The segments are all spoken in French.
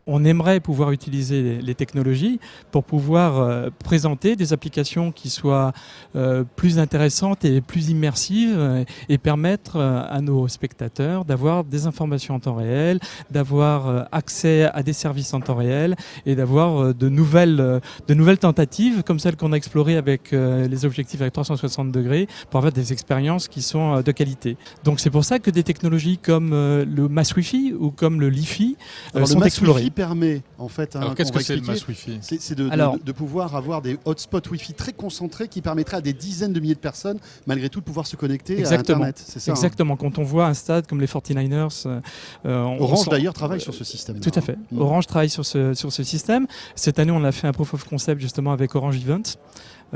on aimerait pouvoir utiliser les technologies pour pouvoir présenter des applications qui soient plus intéressantes et plus immersives et permettre à nos spectateurs d'avoir des informations en temps réel, d'avoir accès à des services en temps réel et d'avoir de nouvelles tentatives comme celles qu'on a explorées avec les objectifs avec 360 degrés pour avoir des expériences qui sont de qualité. Donc c'est pour ça que des technologies comme le Mass Wi-Fi ou comme le Li-Fi sont explorées. Permet en fait, alors qu'est-ce que c'est le Mass Wi-Fi? C'est de pouvoir avoir des hotspots Wi-Fi très concentrés qui permettraient à des dizaines de milliers de personnes malgré tout de pouvoir se connecter à Internet. C'est ça, exactement. Quand on voit un stade comme les 49ers, Orange d'ailleurs travaille sur ce système. Tout à fait. Orange travaille sur ce système. Cette année, on a fait un proof of concept justement avec Orange Event.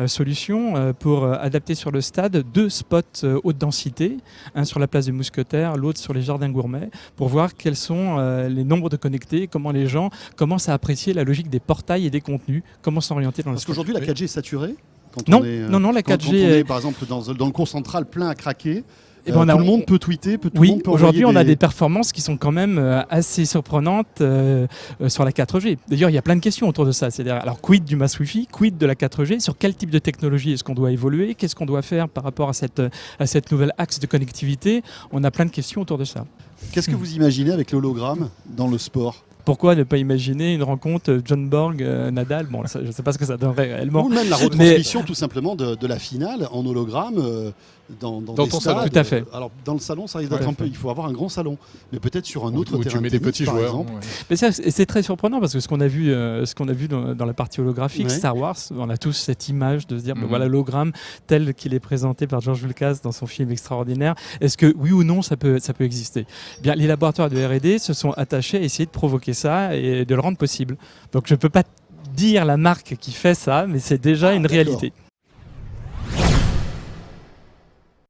Solution pour adapter sur le stade 2 spots haute densité, un sur la place des Mousquetaires, l'autre sur les Jardins Gourmets, pour voir quels sont les nombres de connectés, comment les gens commencent à apprécier la logique des portails et des contenus, comment s'orienter dans le stade. Parce qu'aujourd'hui, la 4G est saturée non, la 4G quand on est par exemple dans le cours central plein à craquer. Tout le monde peut tweeter, tout le monde peut aujourd'hui on a des performances qui sont quand même assez surprenantes sur la 4G. D'ailleurs, il y a plein de questions autour de ça. C'est-à-dire, alors quid du Mass Wi-Fi, quid de la 4G, sur quel type de technologie est-ce qu'on doit évoluer, qu'est-ce qu'on doit faire par rapport à cette nouvelle axe de connectivité. On a plein de questions autour de ça. Qu'est-ce que vous imaginez avec l'hologramme dans le sport ? Pourquoi ne pas imaginer une rencontre John Borg, Nadal? Bon, ça, je ne sais pas ce que ça donnerait réellement. Ou même la retransmission tout simplement de la finale en hologramme dans des ton stades. salon. Tout à fait. Alors dans le salon, ça risque d'être un peu. Il faut avoir un grand salon, mais peut-être sur un autre terrain tu mets de tennis, des petits par joueurs. exemple. Ouais. Mais ça, c'est très surprenant parce que ce qu'on a vu dans la partie holographique, Star Wars, on a tous cette image de se dire, voilà l'hologramme tel qu'il est présenté par George Lucas dans son film extraordinaire. Est-ce que oui ou non ça peut exister? Bien, les laboratoires de R&D se sont attachés à essayer de provoquer ça et de le rendre possible. Donc je ne peux pas dire la marque qui fait ça, mais c'est déjà une réalité.